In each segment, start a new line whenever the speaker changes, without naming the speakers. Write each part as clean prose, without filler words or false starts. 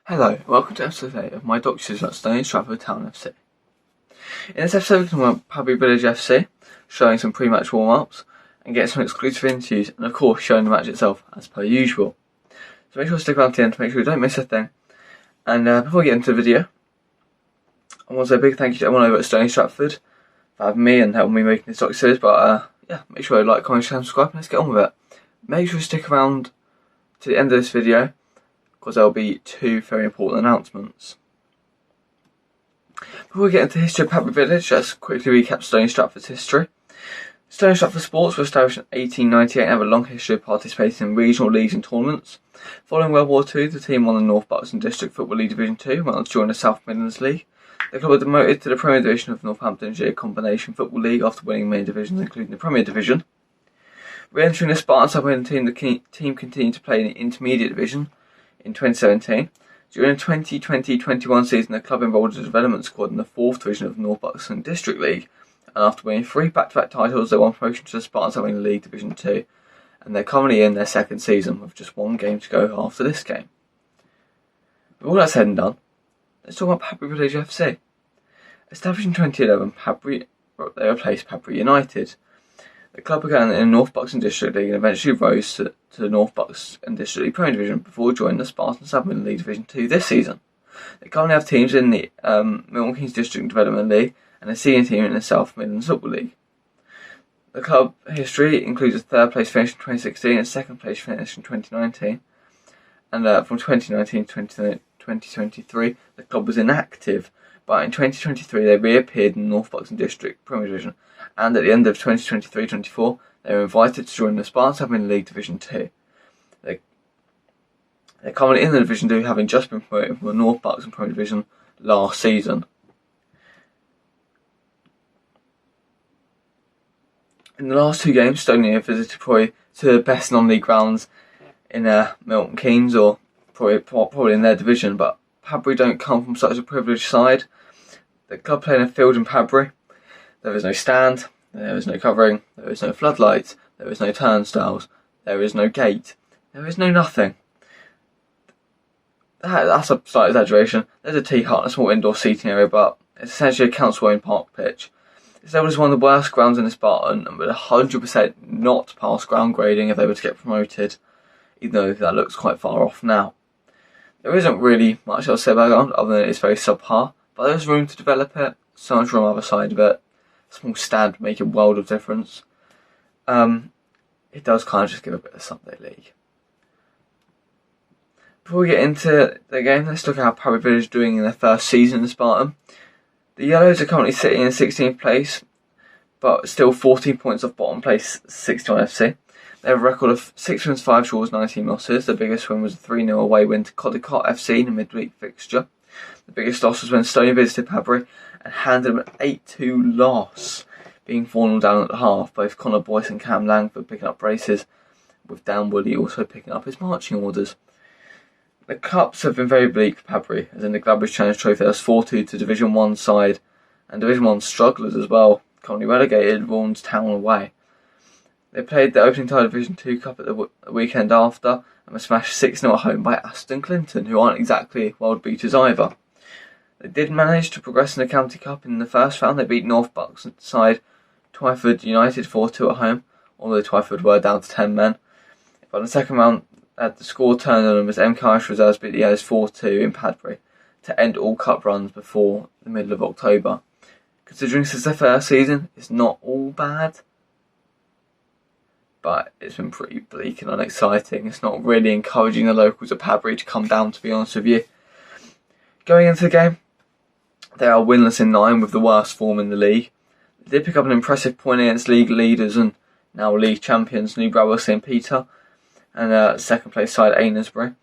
Hello, welcome to episode 8 of my doctors at Stony, Stratford Town FC. In this episode we're talking about Padbury Village FC, showing some pre-match warm-ups, and getting some exclusive interviews, and of course showing the match itself as per usual. So make sure to stick around to the end to make sure you don't miss a thing. And before we get into the video, I want to say a big thank you to everyone over at Stony Stratford for having me and helping me making this doc series, but make sure you like, comment, share and subscribe, and let's get on with it. Make sure to stick around to the end of this video, because there will be two very important announcements. Before we get into the history of Padbury Village, let's quickly recap Stony Stratford's history. Stony Stratford Sports was established in 1898 and have a long history of participating in regional leagues and tournaments. Following World War II, the team won the North Buxton District Football League Division 2 and went on to join the South Midlands League. The club were demoted to the Premier Division of Northamptonshire Combination Football League after winning main divisions including the Premier Division. Re-entering the Spartan South team, the team continued to play in the Intermediate Division in 2017. During the 2020-21 season, the club enrolled a development squad in the 4th Division of the North Buxton District League, and after winning 3 back-to-back titles, they won promotion to the Spartan South League Division 2, and they're currently in their 2nd season with just 1 game to go after this game. With all that said and done, let's talk about Padbury Village FC. Established in 2011, they replaced Padbury United. The club began in the North Buxton District League and eventually rose to the North Buxton District League Premier Division before joining the Spartan South Midlands League Division 2 this season. They currently have teams in the Milton Keynes District Development League and a senior team in the South Midlands Football League. The club history includes a 3rd place finish in 2016 and 2nd place finish in 2019. And from 2019 to 2023, the club was inactive, but in 2023 they reappeared in the North Buxton District Premier Division, and at the end of 2023-24 they were invited to join the Spartan South Midlands League Division 2. They're currently in the Division 2, having just been promoted from the North Buxton Premier Division last season. In the last 2 games, Stony have visited probably to the best non-league grounds in Milton Keynes, or probably in their division, but Padbury don't come from such a privileged side. The club play in a field in Padbury. There is no stand, there is no covering, there is no floodlights, there is no turnstiles, there is no gate, there is no nothing. That's a slight exaggeration. There's a tea hut and a small indoor seating area, but it's essentially a council-owned park pitch. It's labelled as one of the worst grounds in the Spartan and would 100% not pass ground grading if they were to get promoted, even though that looks quite far off now. There isn't really much else to say about the ground other than it's very subpar, but there's room to develop it, so much room on the other side of it. A small stand would make a world of difference. It does kind of just give a bit of Sunday league. Before we get into the game, let's look at how Padbury Village is doing in their first season in the Spartan. The Yellows are currently sitting in 16th place, but still 14 points off bottom place 61 FC. They have a record of 6 wins, 5 draws, 19 losses. The biggest win was a 3-0 away win to Codicott FC in a midweek fixture. The biggest loss was when Stony visited Padbury and handed them an 8-2 loss, being 4-0 down at the half. Both Connor Boyce and Cam Langford picking up braces, with Dan Wooley also picking up his marching orders. The cups have been very bleak for Padbury, as in the Gladbridge Challenge Trophy there was 4-2 to Division 1 side, and Division 1 strugglers as well, currently relegated, Vaughan's Town away. They played the opening tie Division 2 Cup at the weekend after, and were smashed 6-0 at home by Aston Clinton, who aren't exactly world beaters either. They did manage to progress in the County Cup in the first round. They beat North Buxton side Twyford United 4-2 at home, although Twyford were down to 10 men. But in the second round, the score turned on them as MK Irish Reserves beat the Yellows 4-2 in Padbury to end all cup runs before the middle of October. Considering this is their first season, it's not all bad, but it's been pretty bleak and unexciting. It's not really encouraging the locals of Padbury to come down, to be honest with you. Going into the game, they are winless in 9 with the worst form in the league. They did pick up an impressive point against league leaders and now league champions New Bradwell St Peter and second place side Ainsbury.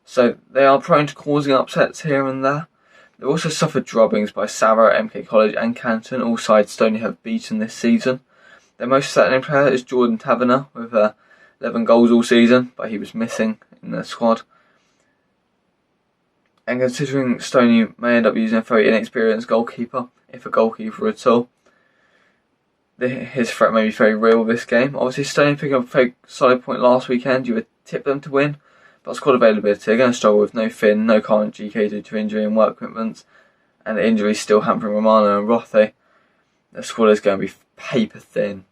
So they are prone to causing upsets here and there. They've also suffered drubbings by Sarah, MK College and Canton, all sides Stony have beaten this season. Their most certain player is Jordan Taverner with 11 goals all season, but he was missing in the squad. And considering Stony may end up using a very inexperienced goalkeeper, if a goalkeeper at all, his threat may be very real this game. Obviously Stony picking up a very solid point last weekend. You would tip them to win, But squad availability, they're going to struggle with no Finn, no current GK due to injury and work commitments, and the injuries still hampering Romano and Rothe. The squad is going to be paper thin,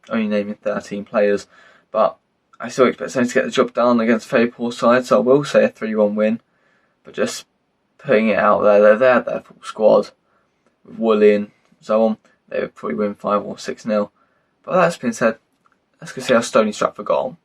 only naming 13 players, but I still expect Stony to get the job done against a very poor side, so I will say a 3-1 win, but just putting it out there, they're their full squad, with Woolley and so on, they would probably win 5 or 6-0. But that's been said, let's go see how Stony Stratford got on.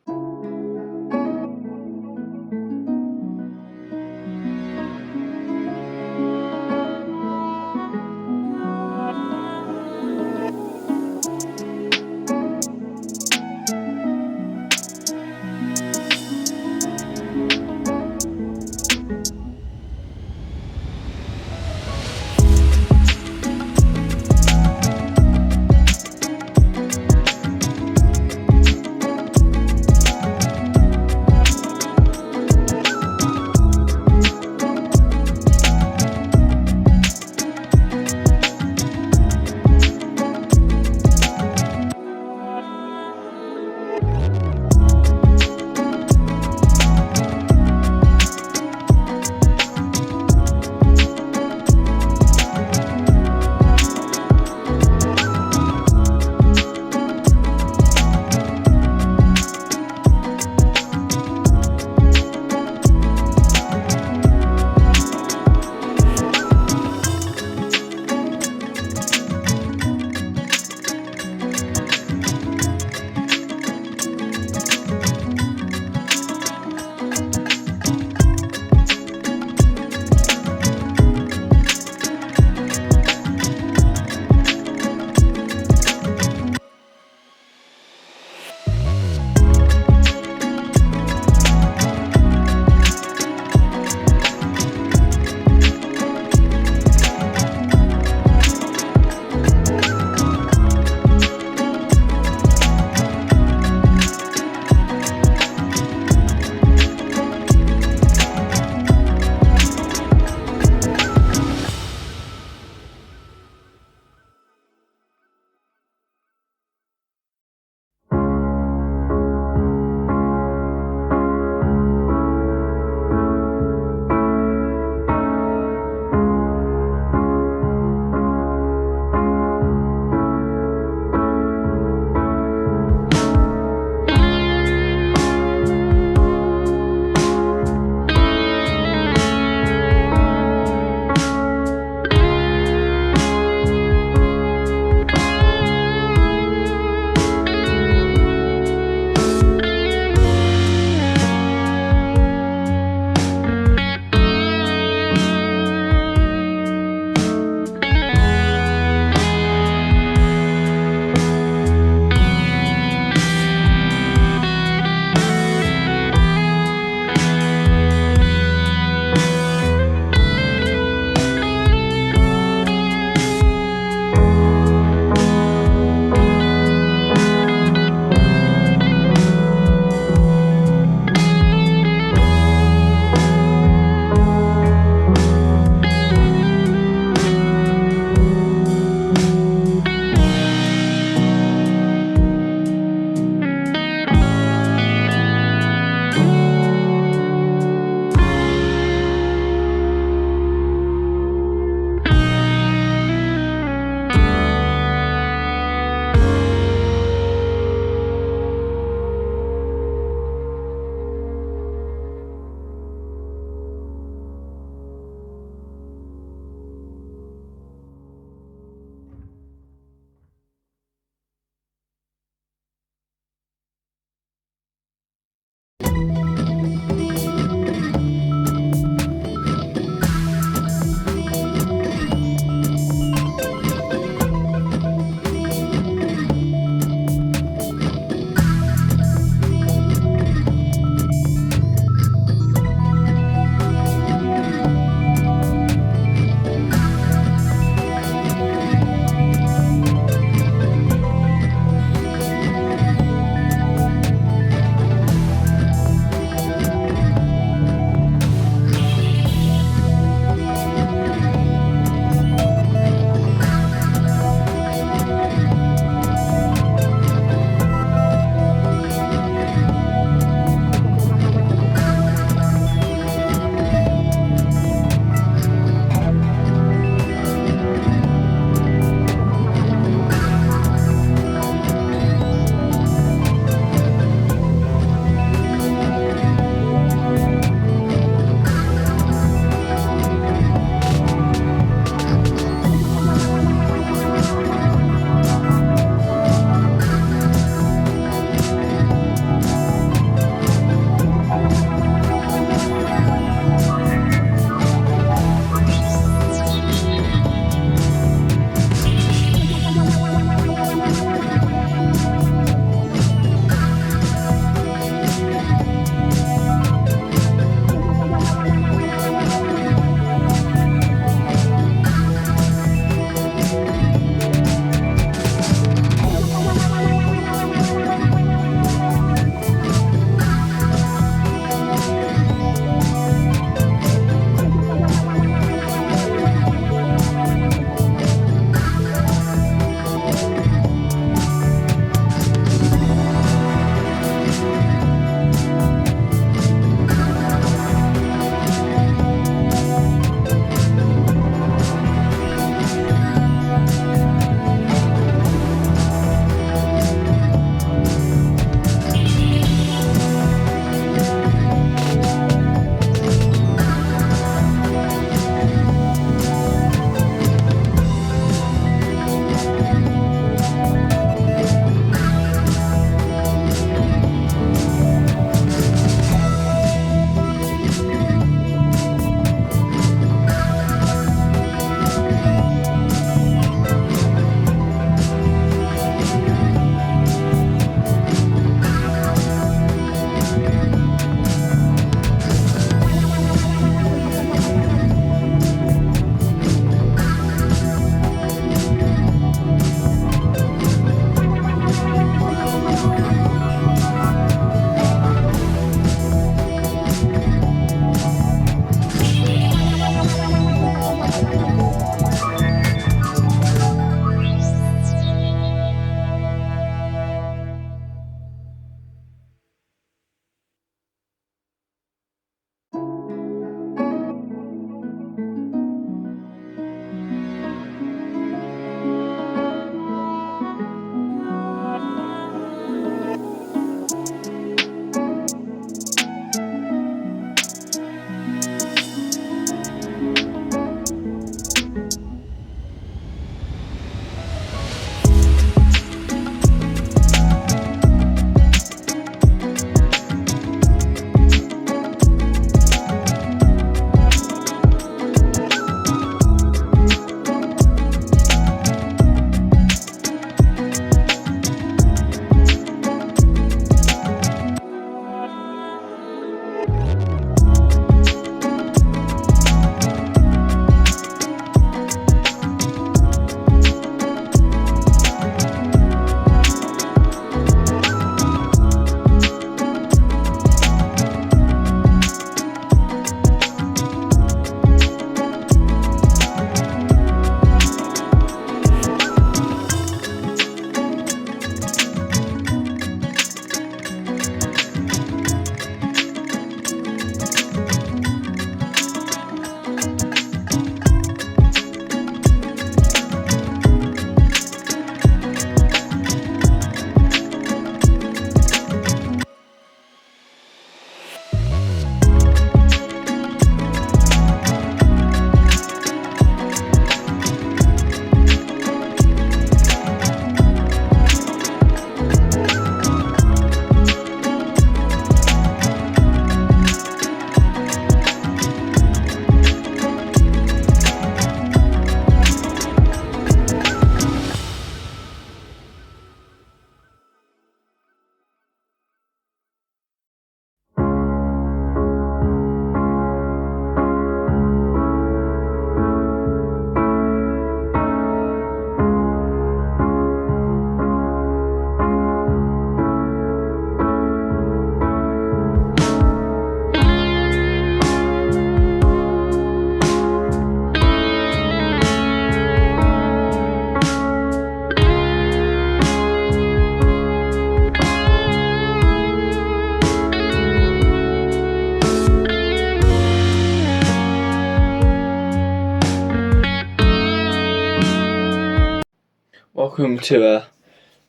Welcome to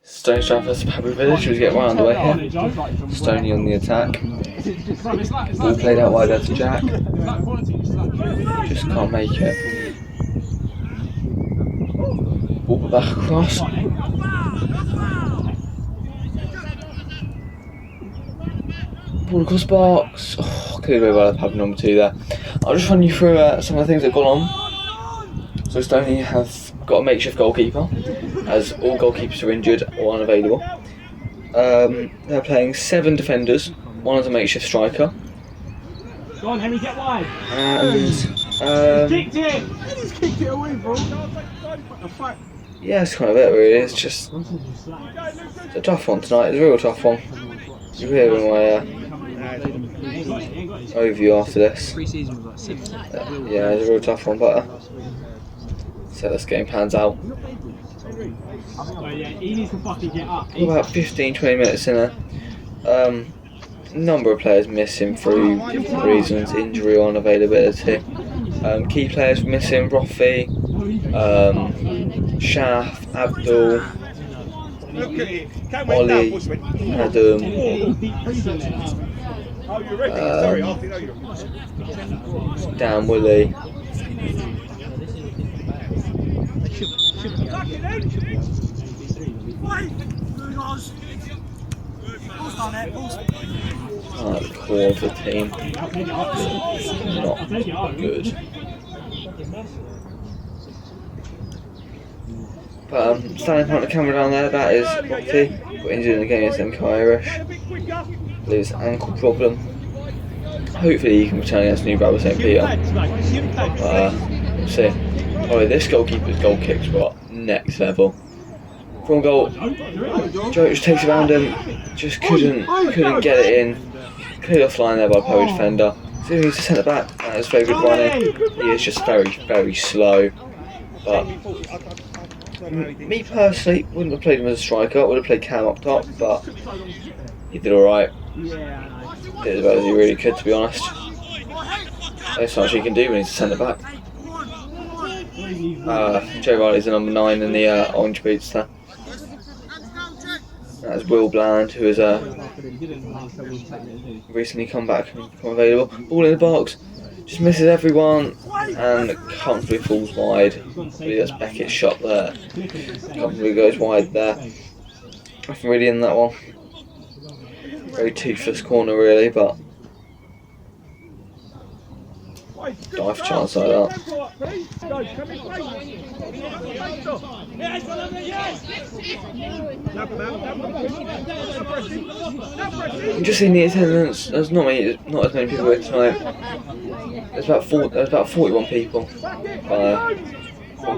Stony Stratford's Padbury Village. We'll get right underway here. Stony on the attack. Ball played out wide there to Jack. Just can't make it. Ball put back across. Ball across box. Oh, clearly by the pub number 2 there. I'll just run you through some of the things that have gone on. So Stony have got a makeshift goalkeeper, as all goalkeepers are injured or unavailable. They're playing 7 defenders, one is a makeshift striker.
Go on, Henry, get wide.
And
Kicked it! He's kicked it away, bro.
yeah, that's kind of it really. It's just it's a tough one tonight. It's a real tough one. You'll hear in my overview after this. Yeah, it's a real tough one, but so this game pans out. About 15-20 minutes in there. Number of players missing through different reasons, injury or unavailability. Key players missing: Roffy, Shaf, Abdul, Ollie, Adam, Dan Willie. The core of the team not good. But standing in front of the camera down there, that is Rocky. Got injured in the game against MK Irish. I believe it's an ankle problem. Hopefully he can return against New Bradford St Peter. We'll see. Oh, this goalkeeper's goal kicks were next level. From goal, Joe just takes it around him, just couldn't get it in. Cleared offline there by a Polish defender. So he's a centre back, and it's very good running. He is just very slow. But me personally wouldn't have played him as a striker. I would have played Cam up top, but he did alright. Did as well as he really could, to be honest. There's so much he can do when he's a centre back. Joe Riley's the number 9 in the orange boots there. That's Will Bland, who has recently come back and become available. Ball in the box, just misses everyone and comfortably falls wide. I believe that's Beckett's shot there. Comfortably goes wide there. Nothing really in that one. Very toothless corner really, but dive chance like that. I'm just seeing the attendance. There's not as many people here tonight. There's about 41 people.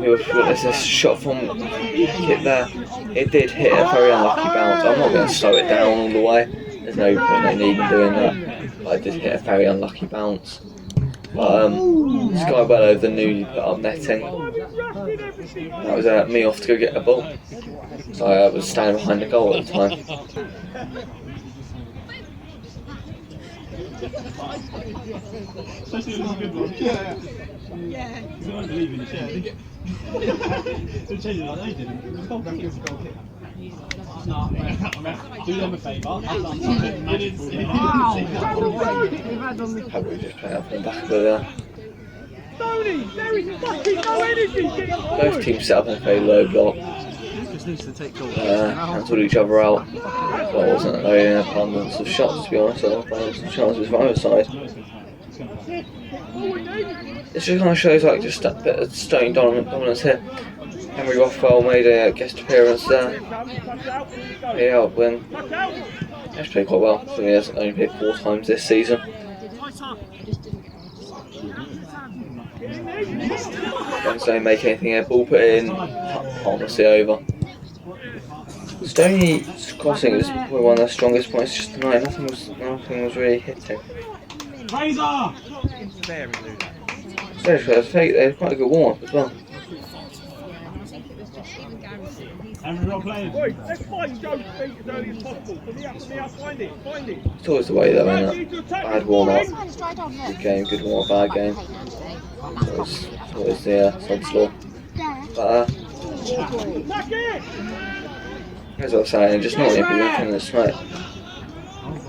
There's this shot from Kit there. It did hit a very unlucky bounce. I'm not going to slow it down all the way. There's no need in doing that. But it did hit a very unlucky bounce. But Sky Bellow, the newly put up netting. That was me off to go get a ball. So I was standing behind the goal at the time.
Do them a favour.
Padbury just playing up in the back of there.
Stony, there is fucking no energy.
Both teams set up in a very low block. Cancelled each other out. But it wasn't an abundance of shots, to be honest. An abundance of chances from either side. This just kind of shows like just a bit of Stony dominance here. Henry Rothwell made a guest appearance there. He helped win. He has played quite well, so he has only played 4 times this season. Don't make anything here, ball put in, harmlessly over. Stony's crossing is probably one of their strongest points just tonight. Nothing was really hitting. They had quite a good warm up as well.
Let's find Joe's feet as early as possible. From the up, find it.
It's always the way though, isn't it? Bad warm up, good game, good warm up, bad game. It's always the sod's law. But As I was saying, just not even looking at this, mate.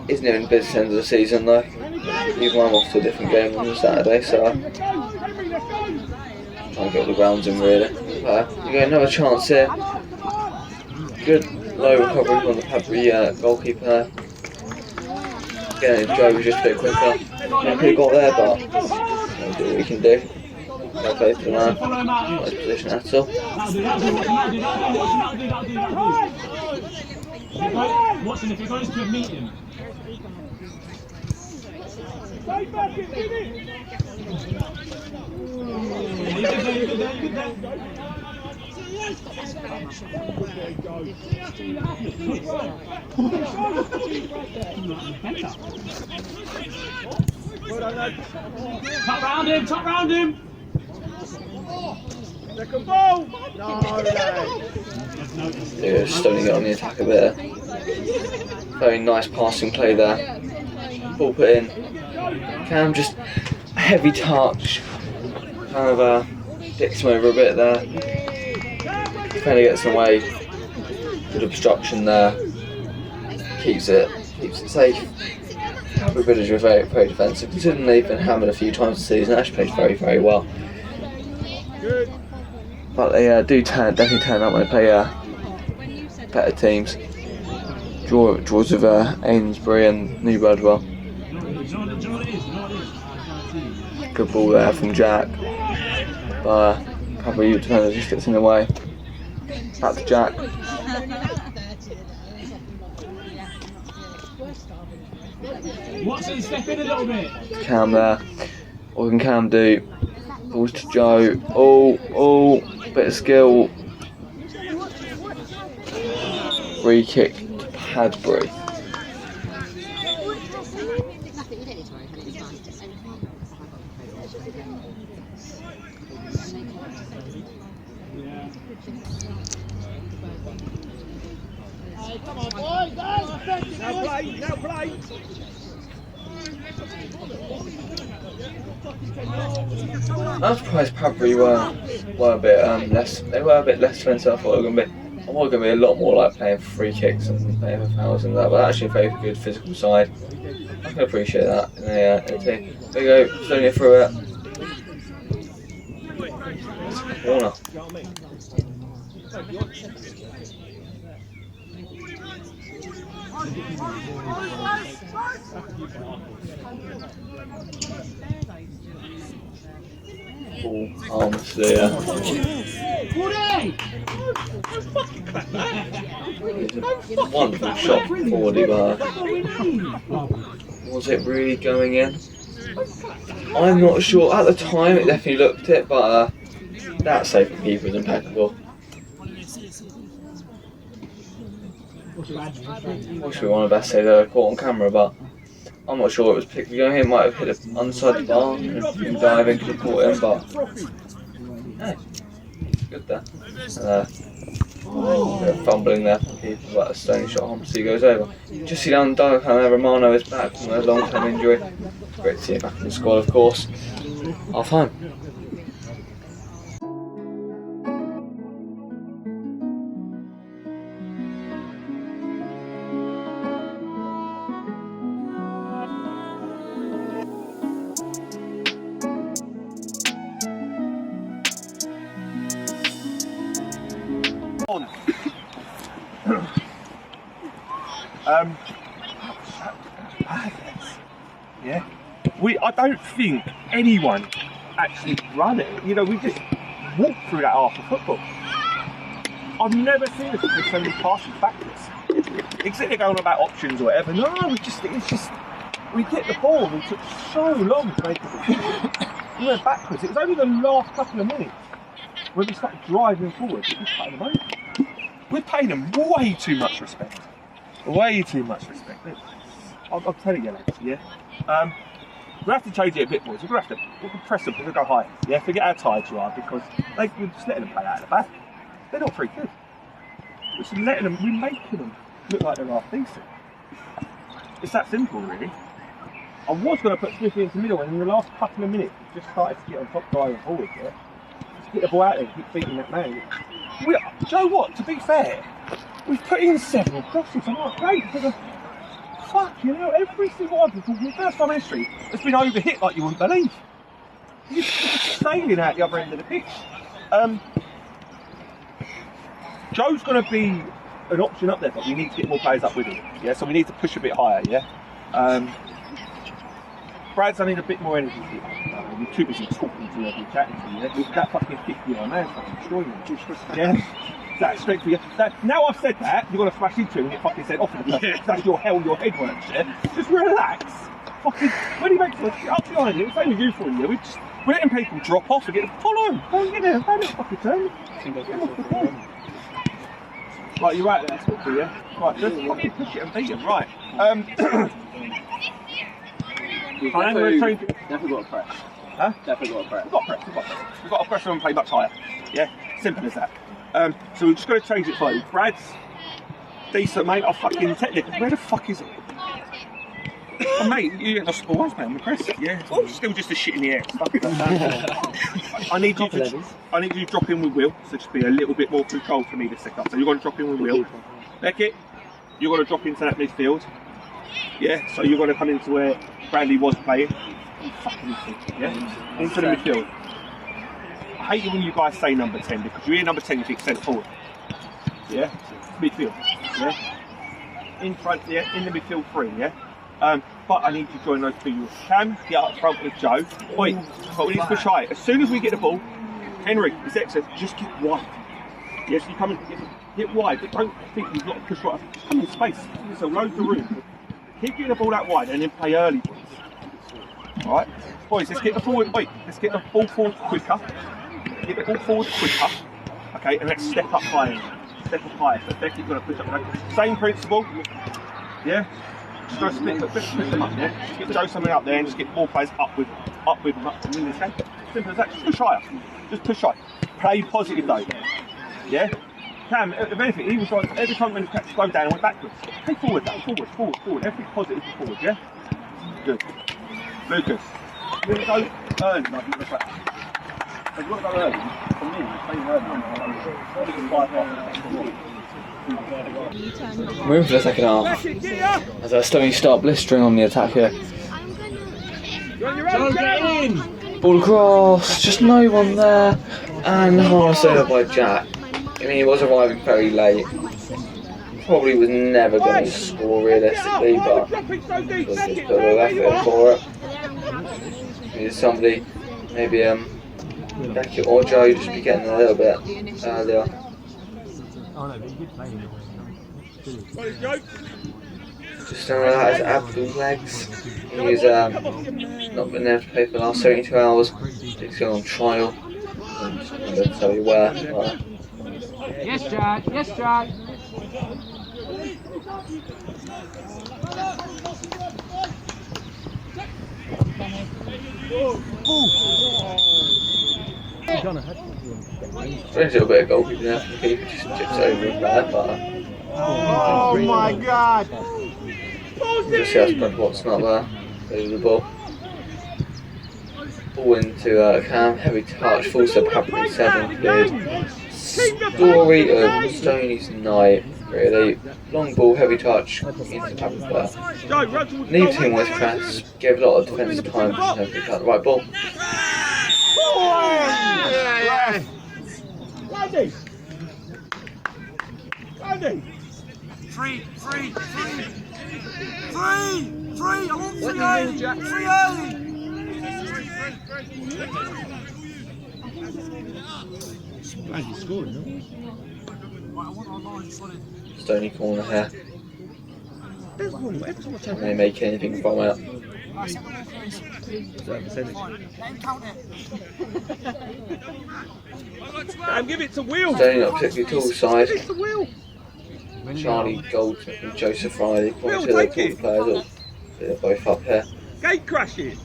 Isn't even the business end of the season though. Even I'm off to a different game on Saturday, so I'm trying to get all the grounds in really. You get another chance here. Good low recovery from the Padbury goalkeeper there. Again, Joe was just a bit quicker. Not really got there, but we'll do what we can do. No play for the man. Not his position at all.
Watching if you're going to a meeting. Top round him.
Second ball. No,
Stony got on the attack a bit. Very nice passing play there. Ball put in. Cam just a heavy touch. Kind of dicks him over a bit there. Defender gets in the way. Good obstruction there. Keeps it safe. Padbury Village were very, very defensive. Considering they've been hammered a few times this season, actually plays very, very well. But they definitely turn up when they play better teams. Draws with Amesbury and New Bradwell. Good ball there from Jack. But Padbury defender just gets in the way. Back to Jack.
Watson, step in a little bit.
Cam there. What can Cam do? Balls to Joe. Oh, bit of skill. Free kick to Padbury.
Come on, boys. Now play.
I'm surprised Padbury were a bit less. They were a bit less defensive. I thought they were going to be. I thought going to be a lot more like playing for free kicks and playing for fouls and that. But actually, a very good physical side. I can appreciate that. In the team. There you go. Stony through it. Corner. Arms there. Wonderful shot from forward, but was it really going in? I'm not sure. At the time, it definitely looked it, but that save from keeper was impeccable. Not sure one of the best saves I've caught on camera, but I'm not sure it was particularly going in. Might have hit it underside the bar and diving could have caught him, but hey, good there. Fumbling there from keeper, but a Stony shot home, so he goes over. Just see down dive camera, Romano is back from a long-term injury. Great to see him back in the squad, of course. Half time.
Yeah. I don't think anyone actually run it. You know, we just walked through that half of football. I've never seen us with so many passing backwards. Except they're going on about options or whatever. No, we get the ball. We took so long to make it. We went backwards. It was only the last couple of minutes when we started driving forward. It was cutting them over. We're paying them way too much respect. Way too much respect. I'm telling you, lads, yeah? We'll have to change it a bit, boys. We'll press them, we'll go higher. Yeah, forget how tired you are, because we're just letting them play out of the back. They're not very good. We're just letting them, we're making them look like they're half decent. It's that simple, really. I was going to put Smithy into the middle, and in the last couple of minutes, we just started to get on top driving forward, yeah? Just get the ball out there, keep beating that man. Do you know what? To be fair, we've put in several crosses. I'm like, great. Fuck, you know, every single one for the first time in history has been overhit like you wouldn't believe. You're just sailing out the other end of the pitch. Joe's going to be an option up there, but we need to get more players up with him. Yeah, so we need to push a bit higher. Yeah. Brad's I need a bit more energy here. You're too busy talking to you and chatting to you. Yeah? That fucking 50-year-old man's fucking destroying you. Yeah. That's straight for you. Now I've said that, you're going to smash into him and get fucking sent off in the first. That's your head works, yeah? Just relax. Fucking, when he makes a shit up behind you, it's only you for you. We're letting people drop off and get them, follow him. Don't get there, don't fucking turn. Right, you're right there, that's good for you. Right, just fucking push it and beat him, right.
Definitely got a press.
Huh?
Definitely got a press.
We've got press. We've got to press and play much higher. Yeah, simple as that. So we're just going to change it for you. Brad's decent, mate. I'm fucking technical. Where the fuck is it? Oh, mate, you ain't lost the balls, mate. I'm impressed. Yeah, it's still just a shit in the air. I need you to drop in with Will, so just be a little bit more controlled for me to set up. So you're going to drop in with Will. Beckett, you're going to drop into that midfield. Yeah, so you're going to come into where Bradley was playing. Yeah, into the midfield. I hate it when you guys say number 10 because you hear number 10 you think centre forward. Yeah, midfield. Yeah, in front. Yeah, in the midfield 3. Yeah. But I need to join those two. Cam, get up front with Joe. Wait, but we need to push high. As soon as we get the ball, Henry, his excess, just get wide. Yes, you come and get wide, but don't think you've got to push right. Just come in space. So loads of room. Keep getting the ball out wide and then play early, boys. Alright? Boys, let's get the forward. Wait, let's get the ball forward quicker. Get the ball forward quicker. Okay, and let's step up higher. Step up higher. So Becky's going to push up. Same principle. Yeah? Just go split them up, yeah? Just get Joe something up there and just get more players up with them up to win this game. Simple as that. Just push higher. Just push higher. Play positive though. Yeah? Cam, if anything, he was like, every time when the catch slowed down and went backwards. Play forward though. Forward. Everything positive forward, yeah? Good. Lucas. We're going to go early like you were saying. We've got to go early. For me, playing early.
We're in for the second half. As Stony start blistering on the attack here. Ball across, just no one there. And harnessed over by Jack. I mean, he was arriving very late. Probably was never going to score realistically, but was just put a little effort for it. Needed somebody, maybe Beckett or Joe, just be getting a little bit earlier. Just don't realise Abdul's legs. He's not been there to play for the last 72 hours. He's going on trial. I'm not going to tell you where.
Yes, Jack. Yes, Jack.
Brings a little bit of goalkeeping there. The keeper just tips over him there, but
oh my god!
you just see how Brent Watson not there. Over the ball. Ball into Cam, heavy touch, full step, Padbury 7 cleared. Story of Stony's night, really. Long ball, heavy touch, into Padbury. Leaves him with press, gave a lot of defensive time, just nobody cut the right ball.
Three! I want 3 early! 3 early!
Glad you scored, no?
Stony corner here. Can they make anything from it?
Give it to Will.
Stony not particularly tall side. Charlie Goldsmith and Joseph Riley, one of the tall players, they're both up here.
Gate crashing.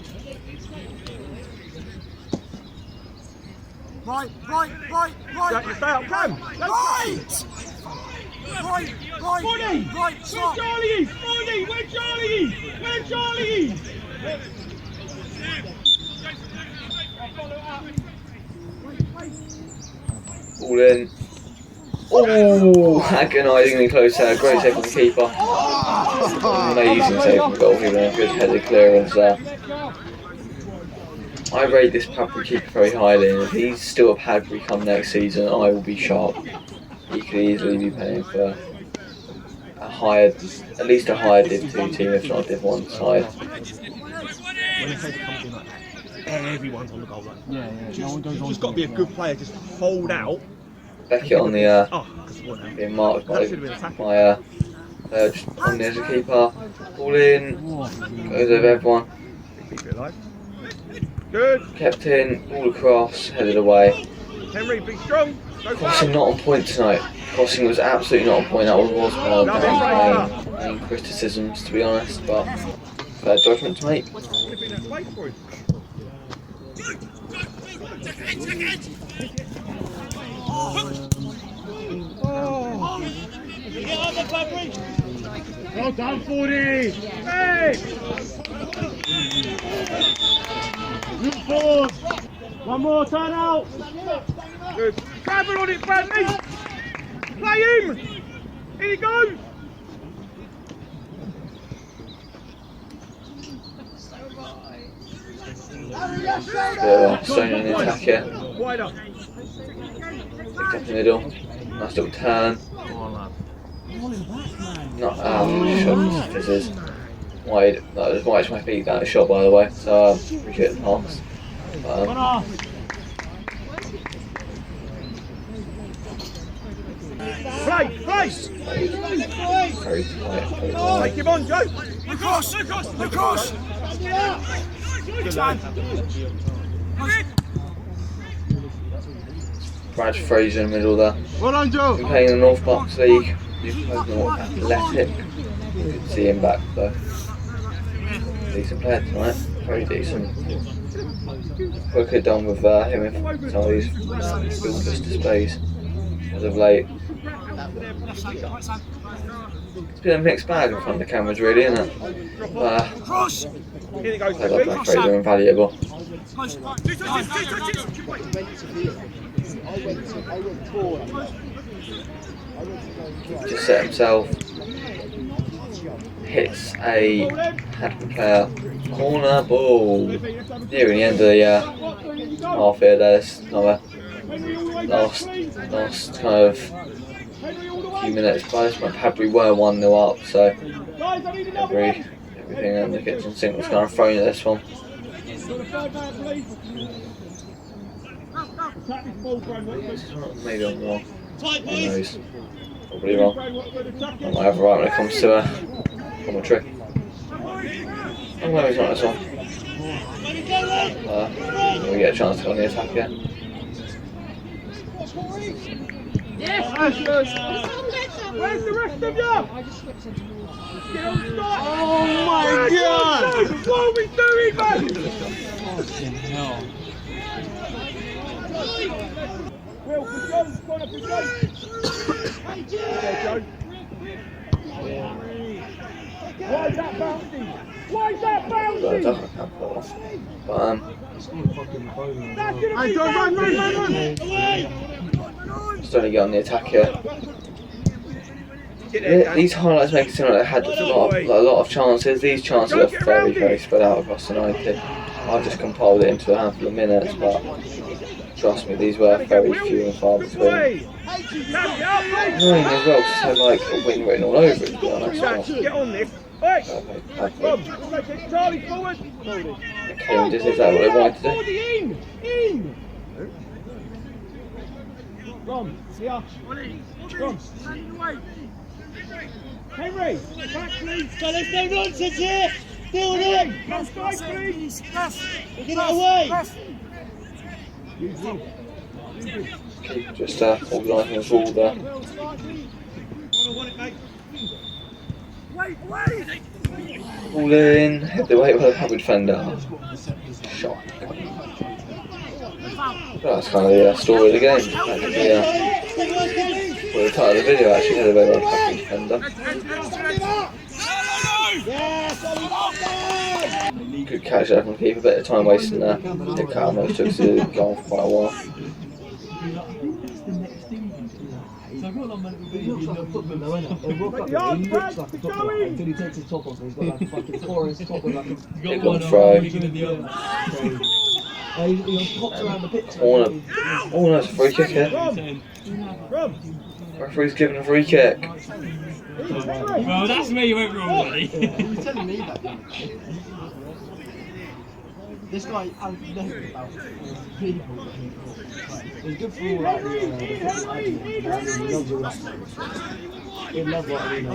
Right!
Stay up, Cam.
Right! Stop!
Where Charlie is? Where Charlie is?
All in. Oh, agonisingly close there. Great save from the keeper. Amazing save from the goalkeeper. A good headed clearance there. I rate this Padbury keeper very highly, and if he's still a Padbury come next season, I will be shocked. He could easily be paying for a higher, at least a higher Div 2 team, if not a Div 1 side.
Everyone's on the goal line. Yeah. No one goes on. Just got to be a good player. Just hold out.
Beckett on the being marked by just on the edge of keeper. Ball in, goes over everyone.
Keep it alive. Good.
Kept in, all across, headed away.
Henry, be strong.
Crossing not on point tonight. Crossing was absolutely not on point. That was one of my main criticisms, to be honest, but fair judgment to make.
Well done, 40! Hey! Look forward! One more, turn out! Good. Travel on it, Bradley! Play him! Here he goes!
Stony in the attack here.
Wider.
Picked up in the middle. Nice little turn. Not shot fizzes. Wide. That was right to my feet, that shot, by the way, so appreciate the pass.
Play!
Very tight.
Take him on, Joe!
Across!
Good lad.
Brad Fraser in the middle there.
Well done, Joe!
Been playing in the North Bucks League. More athletic. Good to see him back though. Decent player tonight. Very decent. What could have done with him if some of these buildless displays as of late. It's been a mixed bag in front of the cameras, really, isn't it? I love Brad Fraser, invaluable. Just set himself, hits a Padbury player, corner ball. Nearing the end of the half here, there's another last kind of few minutes. By this point, Padbury were 1-0 up, so everything in the kitchen sink was kind of thrown at this one. Maybe I'm wrong. Who knows? Probably wrong. I might have right when it comes to commentary. I'm glad he's not this one. We get a chance to go on the attack here.
Where's the rest of you? Oh my God! What are we doing, man? Will, for John, corner for John. Why is that bouncy? Hey, John, run!
Stony get on the attack here. These highlights make it seem like they had a lot of chances. These chances are very, very spread out across the 90. I've just compiled it into a handful of minutes, but trust me, these were very few and far between. Annoying as well, because it had like a win written all over it, to be honest.
Get on this. Charlie forward.
Okay, just is that what they wanted to do?
In. Ron, here. Ron. Henry, back please.
So there's no nonsense here. Build him.
Left side please.
Get it away.
Keep just organising us all there. All in, hit the weight with a Padbury defender. Shot. That's kind of the story of the game. The title of the video actually hit the weight with a Padbury defender. Good catch there from the keeper, a bit of time wasting there. The cut almost took to go on for quite a while.
I've got like he looks like a footballer, innit? He looks like a footballer until he takes his top off and he's got like a fucking forest top with like a...
They've got throw.
He pops around the pitch.
Oh, that's a free kick here. Referee's giving a free kick.
Well, that's where you went wrong, buddy.
He was telling me that. This guy, I know about people that he thought. He's good for all like the football admin. He loves all that stuff. He loves what I mean.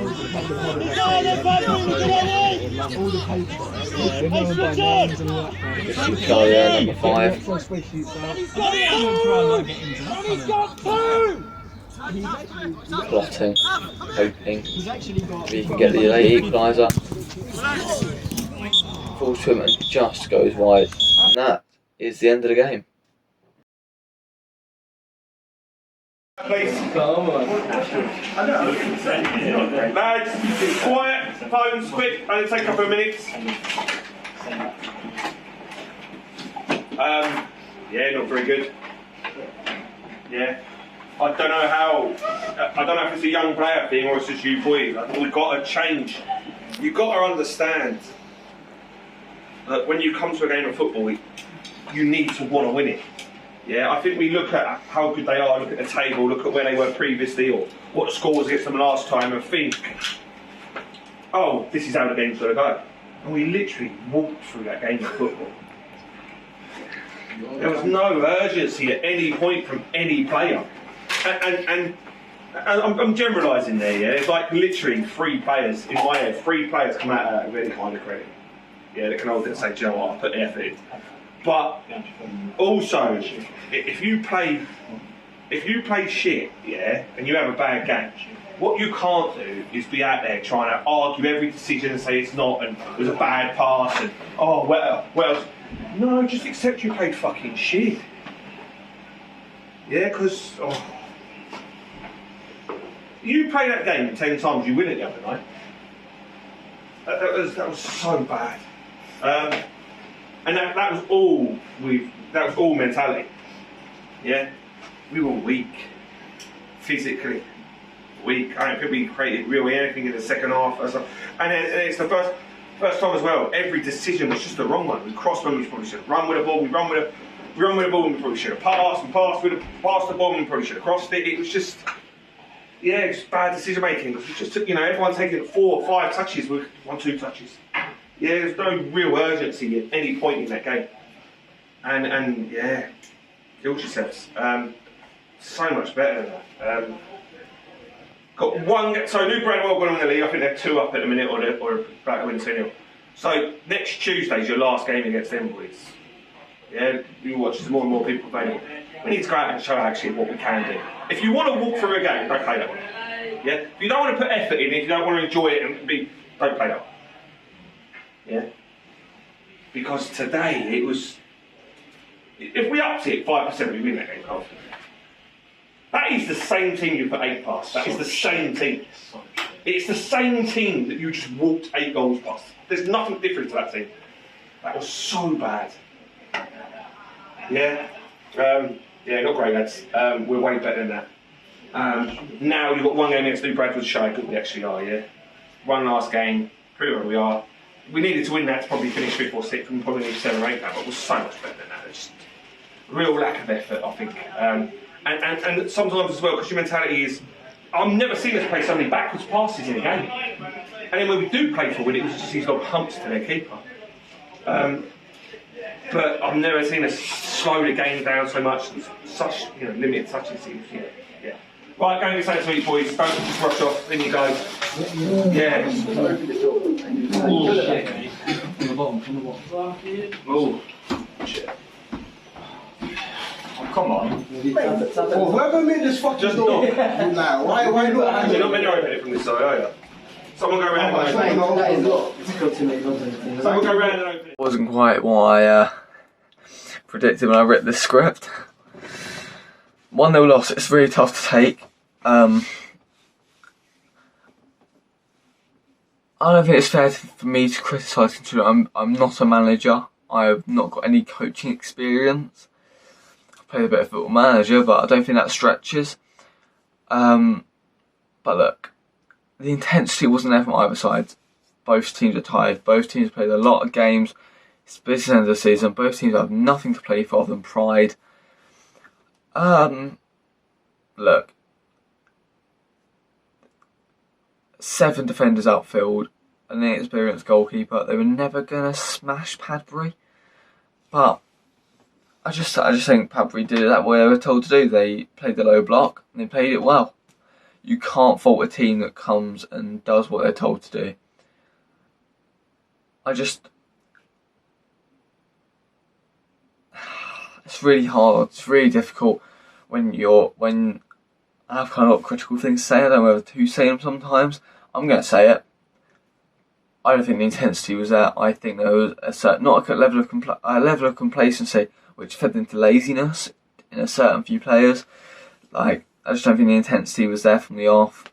He loves all the papers. They know him by names and all that.
Carrier, number 5.
Excel spreadsheets out.
Plotting, hoping
He's actually got.
he can get the late equaliser. Falls to him and just goes wide. And that is the end of the game.
Lads, quiet, phones, quick, only take a couple of minutes. Yeah, not very good. Yeah. I don't know if it's a young player thing or it's just you boys. I think we've got to change. You've got to understand that when you come to a game of football, you need to want to win it. Yeah, I think we look at how good they are, look at the table, look at where they were previously or what the score was against them last time and think, oh, this is how the game's going to go. And we literally walked through that game of football. There was no urgency at any point from any player. And I'm generalising there, yeah? It's like literally 3 players, in my head, 3 players come out of that really kind of credit. Yeah, they can hold it and say, do you know what, I put the effort in. But also, if you play shit, yeah, and you have a bad game, what you can't do is be out there trying to argue every decision and say it's not, and it was a bad pass, and oh, well, no, just accept you played fucking shit. Yeah, because you play that game 10 times, you win it the other night. That was so bad. And that was all mentality. Yeah, we were weak, physically weak. I don't think we created really anything in the second half. And it's the first time as well. Every decision was just the wrong one. We crossed when we probably should have run with the ball. We run with the ball and we probably should have passed. We passed the ball and we probably should have crossed it. It was just, yeah, it's bad decision making. We just took, everyone taking 4 or 5 touches with 1-2 touches. Yeah, there's no real urgency at any point in that game. And yeah, killed yourselves. So much better than that. Got one, so Luke Bradwell got on the league. I think they're 2 up at the minute or about to win 2-0. So next Tuesday's your last game against them boys. Yeah, you watch, there's more and more people playing. We need to go out and show actually what we can do. If you want to walk through a game, don't play that one. Yeah, if you don't want to put effort in, if you don't want to enjoy it and don't play that one. Yeah, because today it was. If we upped it 5%, we win that game confidently. That is the same team you put 8 past. That is the same team. It's the same team that you just walked 8 goals past. There's nothing different to that team. That was so bad. Yeah, not great, lads. We're way better than that. Now you've got one game against New Bradford to show how good we actually are. Yeah, one last game, prove where we are. We needed to win that to probably finish 5th or 6th, and probably need 7 or 8 now, but we're so much better than that. It's just real lack of effort, I think. And sometimes as well, because your mentality is, I've never seen us play so many backwards passes in a game. And then when we do play forward, it was just these little humps to their keeper. But I've never seen us slow the game down so much, such limited touches. Yeah. Right, go and get something to eat, boys. Don't just rush off, then you go. Yeah.
From the bottom.
Oh, shit.
Come on.
Well, whoever made this fucking door, now, why not?
You're not meant to open it from this side, are you? Someone go around and open it. Someone go around and open it.
Wasn't quite what I predicted when I read the script. 1-0 loss, it's really tough to take. I don't think it's fair for me to criticise considering I'm not a manager. I've not got any coaching experience. I've played a bit of football manager, but I don't think that stretches. But look, the intensity wasn't there from either side. Both teams are tired. Both teams played a lot of games. It's the business end of the season. Both teams have nothing to play for other than pride. Look, 7 defenders outfield, an inexperienced goalkeeper. They were never gonna smash Padbury, but I just think Padbury did it that way they were told to do. They played the low block and they played it well. You can't fault a team that comes and does what they're told to do. It's really hard. It's really difficult when I have kind of got critical things to say. I don't know whether to say them sometimes. I'm going to say it. I don't think the intensity was there. I think there was a certain, not a level of complacency which fed into laziness in a certain few players. Like, I just don't think the intensity was there from the off.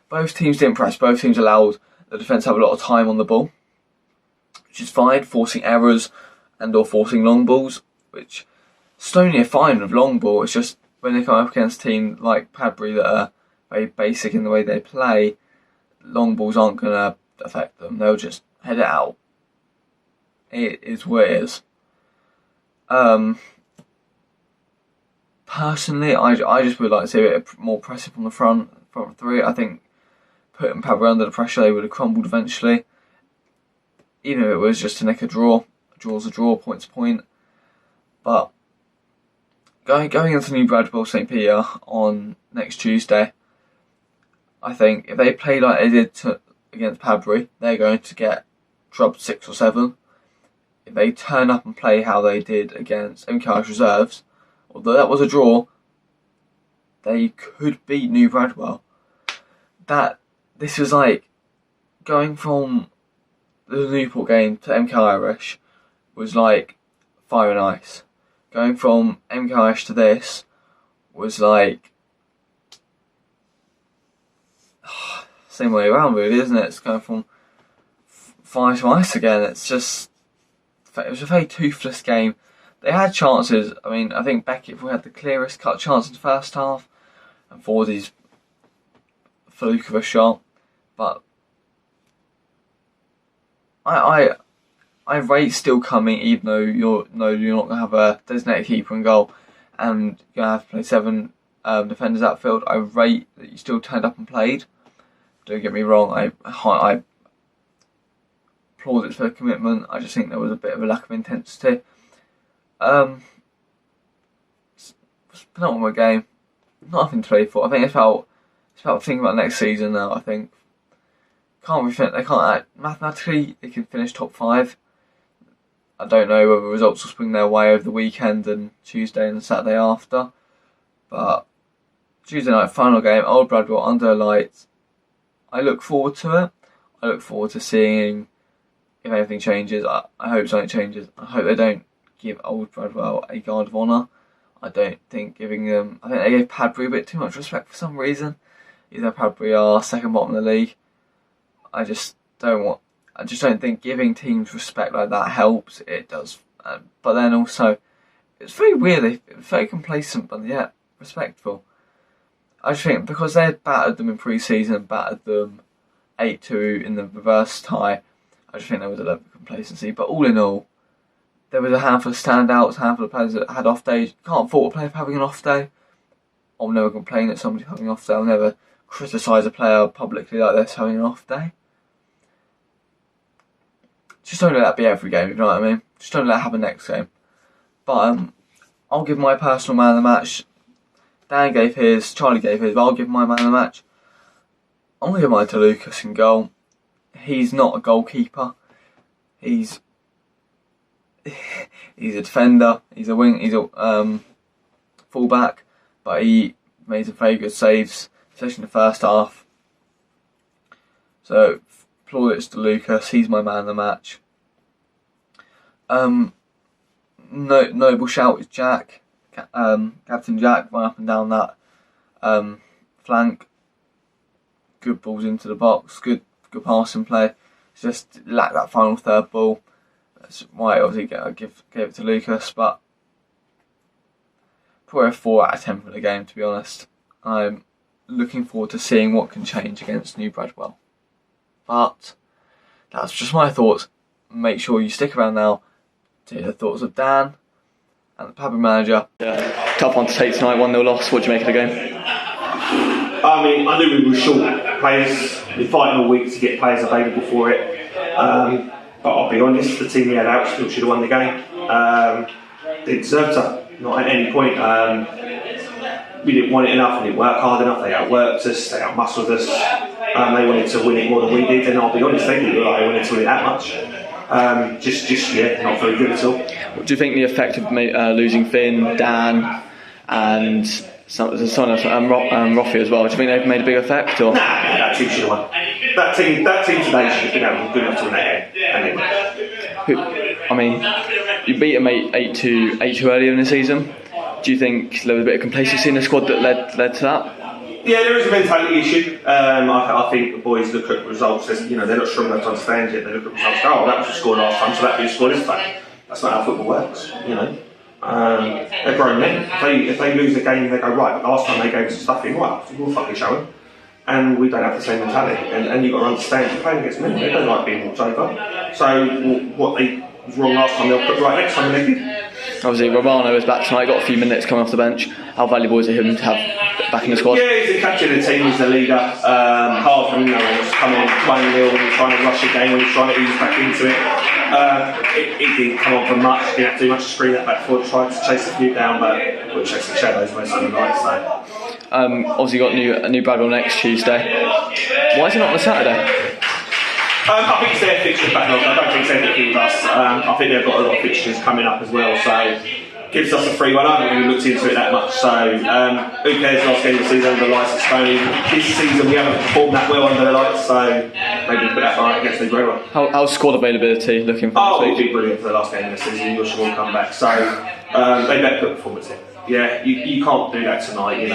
Both teams didn't press. Both teams allowed the defence to have a lot of time on the ball, which is fine. Forcing errors and or forcing long balls, which Stony are fine with long ball. It's just when they come up against a team like Padbury that are very basic in the way they play, long balls aren't going to affect them. They'll just head it out. It is what it is. Personally, I just would like to see a bit more pressure from the front three. I think putting Padbury under the pressure, they would have crumbled eventually. Even if it was just to nick a draw. A draw's a draw, point's a point. But going into New Bradwell St. Peter on next Tuesday, I think if they play like they did against Padbury, they're going to get drubbed 6 or 7. If they turn up and play how they did against MKI's reserves, although that was a draw, they could beat New Bradwell. This was like going from the Newport game to MK Irish was like fire and ice. Going from MK Irish to this was like same way around, really, isn't it? It's going from fire to ice again. It was a very toothless game. They had chances. I mean, I think Beckett had the clearest cut chance in the first half, and Fordy's fluke of a shot. But I rate still coming, even though you're not going to have a designated keeper in goal, and you're going to have to play 7 defenders outfield. I rate that you still turned up and played. Don't get me wrong. I applaud it for the commitment. I just think there was a bit of a lack of intensity. It's penultimate game, nothing to play for. I think it's about thinking about next season now. I think mathematically they can finish top 5. I don't know whether results will swing their way over the weekend and Tuesday and the Saturday after, but Tuesday night final game, Old Bradwell under lights. I look forward to it. I look forward to seeing if anything changes. I hope something changes. I hope they don't give Old Bradwell a guard of honour. I don't think giving them... I think they gave Padbury a bit too much respect for some reason. Even though Padbury are second bottom of the league. I just don't think giving teams respect like that helps. It does. But then also, it's very weird. They're very complacent, but yet respectful. I just think because they had battered them in pre-season, battered them 8-2 in the reverse tie, I just think there was a level of complacency. But all in all, there was a handful of standouts, a handful of players that had off days. You can't fault a player for having an off day. I'll never complain that somebody's having an off day. I'll never criticise a player publicly like this having an off day. Just don't let that be every game, you know what I mean? Just don't let that happen next game. But I'll give my personal man of the match. Dan gave his, Charlie gave his, but I'll give my man of the match. I'm going to give mine to Lucas in goal. He's not a goalkeeper. He's a defender. He's a fullback, but he made some very good saves, especially in the first half. So plaudits to Lucas. He's my man of the match. Notable shout is Jack. Captain Jack went up and down that flank. Good balls into the box. Good passing play. Just lacked that final third ball. That's why obviously I gave it to Lucas, but probably a 4 out of 10 for the game, to be honest. I'm looking forward to seeing what can change against New Bradwell. But that's just my thoughts. Make sure you stick around now to hear the thoughts of Dan and the Padbury manager. Yeah, tough one to take tonight, 1-0 loss. What do you make of the game?
I mean, I knew we were short players. We're fighting all week to get players available for it. But I'll be honest, the team we had out still should have won the game. They deserved to, not at any point. We didn't want it enough, we didn't work hard enough, they outworked us, they outmuscled us. They wanted to win it more than we did, and I'll be honest, they didn't look like they wanted to win it that much. Yeah, not very good at all.
What do you think the effect of losing Finn, Dan, and someone else, Roffey as well? Do you think they've made a big effect? Or?
Nah, that team should have won. That team today should have been good enough to win that game. And
I mean, you beat them 8-2 earlier in the season. Do you think there was a bit of complacency in the squad that led to that?
Yeah, there is a mentality issue. I think the boys look at results. They're not strong enough to understand it. They look at results. Oh, that was the score last time, so that'll be the score this time. That's not how football works. They're grown men. If they lose a game, they go right. Last time they gave us some stuff in, right? We'll fucking show them. And we don't have the same mentality. And you've got to understand, you're playing against men. They don't like being walked over. So what they was wrong last time, they'll put right next time, and they did.
Obviously, Romano is back tonight, got a few minutes coming off the bench. How valuable is it him to have back in the squad?
Yeah, he's the captain of the team, he's the leader. Hard for him, to come on 1-0 when he's trying to rush the game, when he's trying to ease back into it. He didn't come on for much, didn't have to do much to screen that back forward, tried to chase a few down, but we'll chase the shadows most of the night. So.
Obviously, got a new Bradwell next Tuesday. Why is it not on the Saturday?
I think it's their fixture backlog. I don't think it's anything with us. I think they've got a lot of fixtures coming up as well, so gives us a free one. I haven't really looked into it that much, so who cares? Last game of the season under the lights at Stony. This season we haven't performed that well under the lights, so maybe put that right against the Bradwell.
How's squad availability looking for
this week?
It'll
be brilliant for the last game of the season. Yorkshire will come back, so they better put performance in. Yeah, you can't do that tonight, And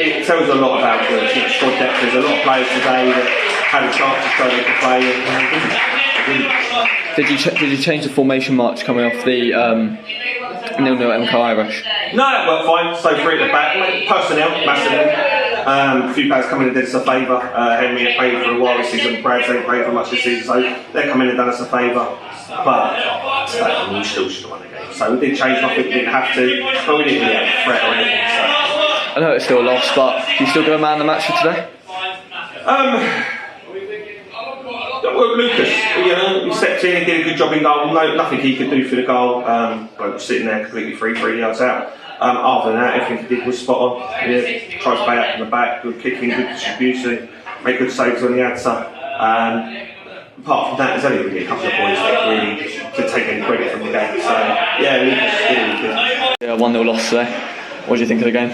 it tells a lot about the squad depth. There's a lot of players today that had a chance to show they could play.
Did you change the formation march coming off the 0-0 MK Irish?
No, that worked fine. So three at the back. Personnel, massively. A few players coming in and did us a favour. Henry had played for a while this season. Brad's ain't played for much this season, so they're coming in and done us a favour. But we still should have won the game. So we did change nothing, we didn't have to, but we didn't really have a threat or anything. So.
I know it's still a loss, but do you still give a man the match for today?
Well, Lucas, he stepped in and did a good job in goal. No, nothing he could do for the goal. Bloke was sitting there completely free, 3 yards out. Other than that, everything he did was spot on. Yeah, tried to play out from the back, good kicking, good distribution, made good saves on the outside. Apart from that, there's only really a couple of boys that really could take any credit from the game. So, yeah, Lucas really good.
Yeah, 1-0 loss today. What do you think of the game?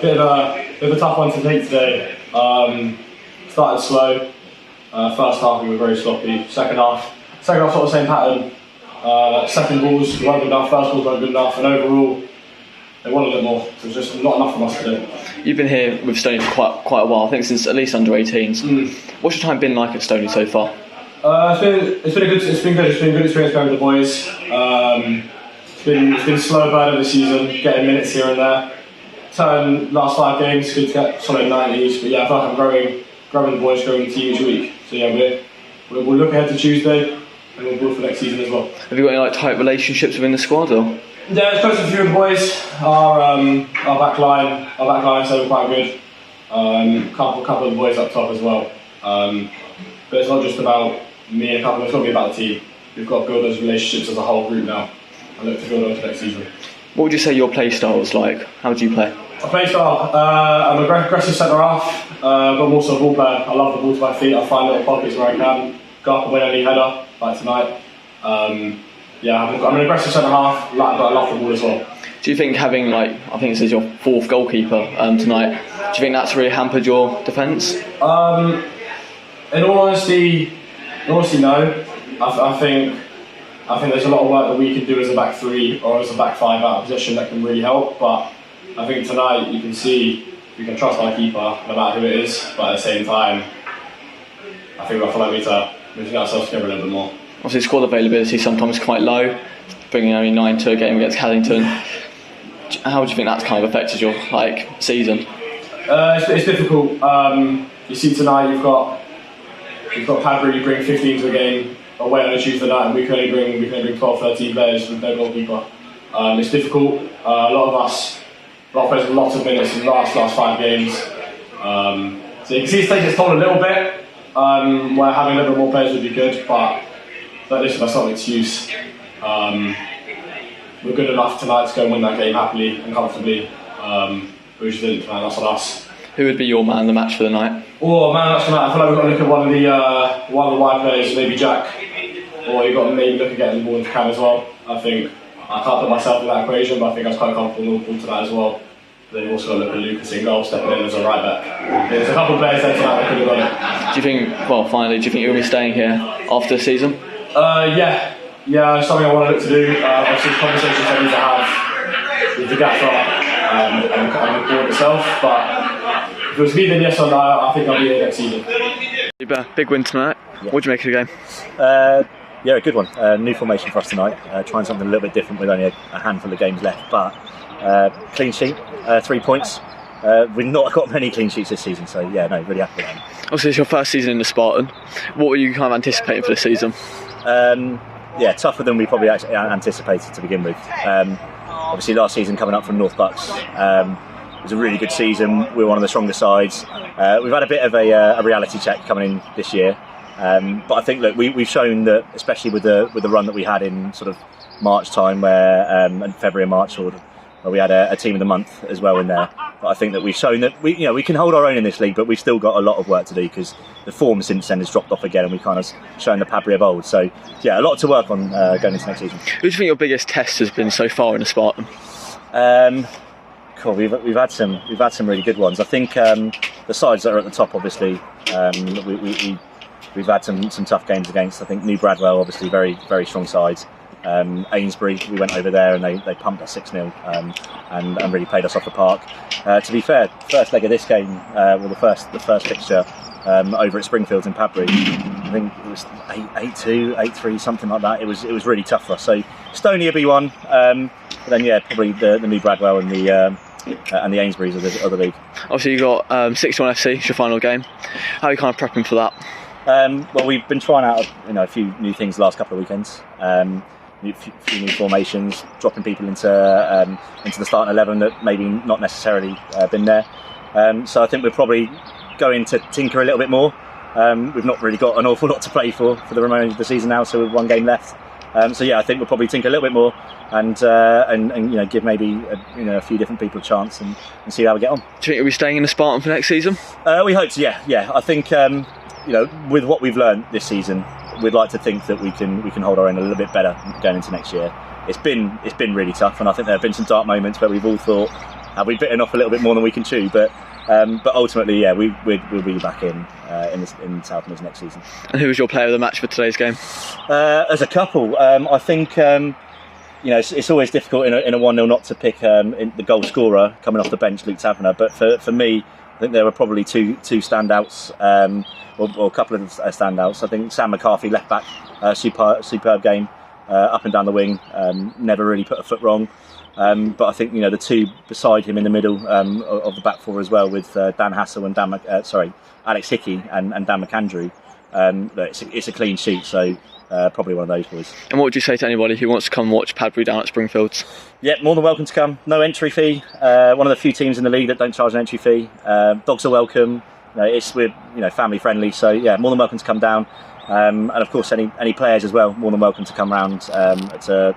Bit of a tough one to take today. Started slow. First half we were very sloppy. Second half sort of the same pattern. Second balls weren't good enough, first balls weren't good enough, and overall they wanted a bit more. So it was just not enough from us today.
You've been here with Stony for quite a while, I think since at least under 18s. What's your time been like at Stony so far?
It's been good experience playing with the boys. It's been slow burn this season, getting minutes here and there. Last 5 games, good to get solid 90s, but yeah, I feel like I'm growing the boys, growing the team each week. So yeah, we'll look ahead to Tuesday and we'll build for next season as well.
Have you got any tight relationships within the squad or?
Yeah, it's close to a few of the boys. Our back line so quite good. Couple of the boys up top as well. But it's not just about me and a couple, it's got to be about the team. We've got to build those relationships as a whole group now and look to build on to next season.
What would you say your play style is like? How do you play?
I play style. I'm an aggressive centre half, but I'm also a ball player. I love the ball to my feet. I find little pockets where I can go up and win any header, like tonight. I'm an aggressive centre half, but I love the ball as well.
Do you think having I think this is your 4th goalkeeper tonight, do you think that's really hampered your defence?
In all honesty, no. I think there's a lot of work that we can do as a back 3 or as a back 5 out of position that can really help, but I think tonight you can see we can trust our keeper no matter who it is, but at the same time I think we feel like we need to get ourselves together a little bit more.
Obviously squad availability sometimes quite low, bringing only 9 to a game against Caddington. How do you think that's kind of affected your season?
It's difficult. You see tonight you've got Padbury bring 15 to a game away on a Tuesday night, and we can only bring 12, 13 players with no goalkeeper. It's difficult. A lot of players have lots of minutes in the last 5 games. So you can see it's taking its toll a little bit. Where having a little bit more players would be good, but listen, that's not an excuse. We're good enough tonight to go and win that game happily and comfortably. We just didn't tonight. That's on us.
Who would be your man of the match for the night?
Oh, man of the match for the night. I feel like we've got to look at one of the wide players, maybe Jack, or you've got to maybe look at getting the ball into Cam as well. I think I can't put myself in that equation, but I think I was quite comfortable with the ball tonight as well. Then you've also got to look at Lucas in goal, stepping in as a right back. There's a couple of players there tonight that could have got it.
Do you think, finally, do you think you'll be staying here after the season?
Yeah, it's something I want to look to do. Obviously, the conversations I need to have with the gaffer and the board itself, but if it was me, then yes or no, I think I'll be here next season.
Big win tonight.
Yeah.
What do you make of the game?
Yeah, a good one. New formation for us tonight. Trying something a little bit different with only a handful of games left, but clean sheet, 3 points. We've not got many clean sheets this season, so yeah, no, really happy with that.
Obviously, it's your first season in the Spartan. What were you kind of anticipating for the season?
Yeah, tougher than we probably actually anticipated to begin with. Obviously, last season coming up from North Bucks, it was a really good season. We were one of the stronger sides. We've had a bit of a reality check coming in this year, but I think that we've shown that, especially with the run that we had in sort of March time, where in February and March, where we had a team of the month as well in there. But I think that we've shown that we can hold our own in this league, but we've still got a lot of work to do because the form since then has dropped off again, and we've kind of shown the Padbury of old. So yeah, a lot to work on going into next season.
Who do you think your biggest test has been so far in the Spartan?
Cool. We've had some really good ones. I think the sides that are at the top, obviously, we've had some tough games against. I think New Bradwell, obviously, very very strong sides. Ainsbury, we went over there and they pumped us 6-0 and really played us off the park. To be fair, first leg of this game, the first fixture over at Springfields in Padbury, I think it was 8-2, 8-3, something like that. It was really tough for us. So Stony will be one, but then yeah, probably the New Bradwell and the Ainsburys of the league.
Obviously, you got 61 FC, it's your final game. How are you kind of prepping for that?
Well, we've been trying out a few new things the last couple of weekends. A few new formations, dropping people into the starting 11 that maybe not necessarily been there. So I think we're probably going to tinker a little bit more. We've not really got an awful lot to play for the remainder of the season now, so we've 1 game left. So yeah, I think we'll probably tinker a little bit more and give maybe a few different people a chance and see how we get on. Do
you think you'll be staying in the Spartan for next season?
We hope so. Yeah. I think with what we've learned this season, we'd like to think that we can hold our own a little bit better going into next year. It's been really tough, and I think there have been some dark moments where we've all thought, have we bitten off a little bit more than we can chew? But ultimately, yeah, we'll be back in South Meads next season.
And who was your player of the match for today's game?
As a couple, I think it's always difficult in a 1-0 not to pick the goal scorer coming off the bench, Luke Taverner. But for me, I think there were probably two standouts. Or a couple of standouts. I think Sam McCarthy, left back, superb game, up and down the wing, never really put a foot wrong. But I think the two beside him in the middle of the back four as well, with Dan Hassel and Alex Hickey and Dan McAndrew. It's a clean sheet, so probably one of those boys.
And what would you say to anybody who wants to come watch Padbury down at Springfields? Yeah,
more than welcome to come. No entry fee. One of the few teams in the league that don't charge an entry fee. Dogs are welcome. We're family friendly, so yeah, more than welcome to come down, and of course any players as well, more than welcome to come round to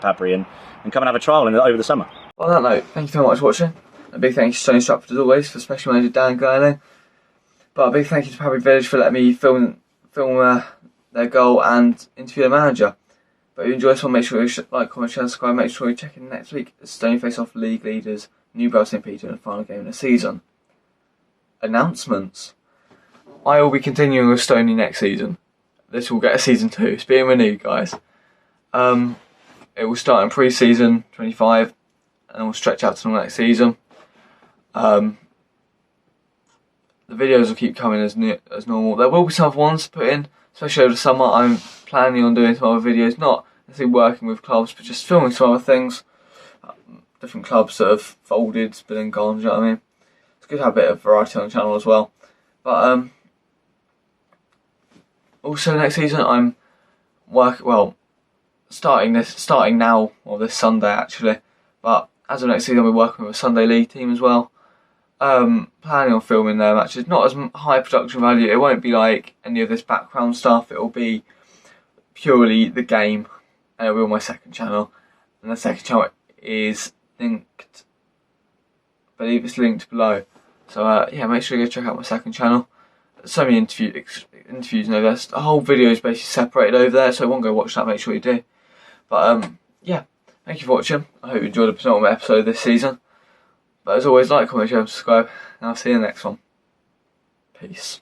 Padbury and come and have a trial over the summer.
On that note, thank you very much for watching. A big thank you to Stony Stratford as always for special manager Dan Gurley, but a big thank you to Padbury Village for letting me film their goal and interview the manager. But if you enjoy this one, make sure you like, comment, share, subscribe. Make sure you check in next week as Stony face off league leaders New Bell St Peter in the final game of the season. Announcements. I will be continuing with Stony next season. This will get a season 2. It's being renewed, guys. It will start in pre-season 25 and will stretch out to the next season. The videos will keep coming as normal. There will be some other ones put in, especially over the summer. I'm planning on doing some other videos, not necessarily working with clubs, but just filming some other things. different clubs that have folded, been and gone. Do you know what I mean? It's good to have a bit of variety on the channel as well. But also next season I'm starting now, or this Sunday actually. But as of next season, we're working with a Sunday League team as well. Planning on filming their matches. Not as high production value. It won't be like any of this background stuff. It will be purely the game, and it'll be on my second channel. And the second channel is linked. I believe it's linked below. So yeah, make sure you go check out my second channel. So many interviews. No, there's the whole video is basically separated over there. So I won't go watch that. Make sure you do. But yeah, thank you for watching. I hope you enjoyed the penultimate episode this season. But as always, like, comment, share, and subscribe, and I'll see you in the next one. Peace.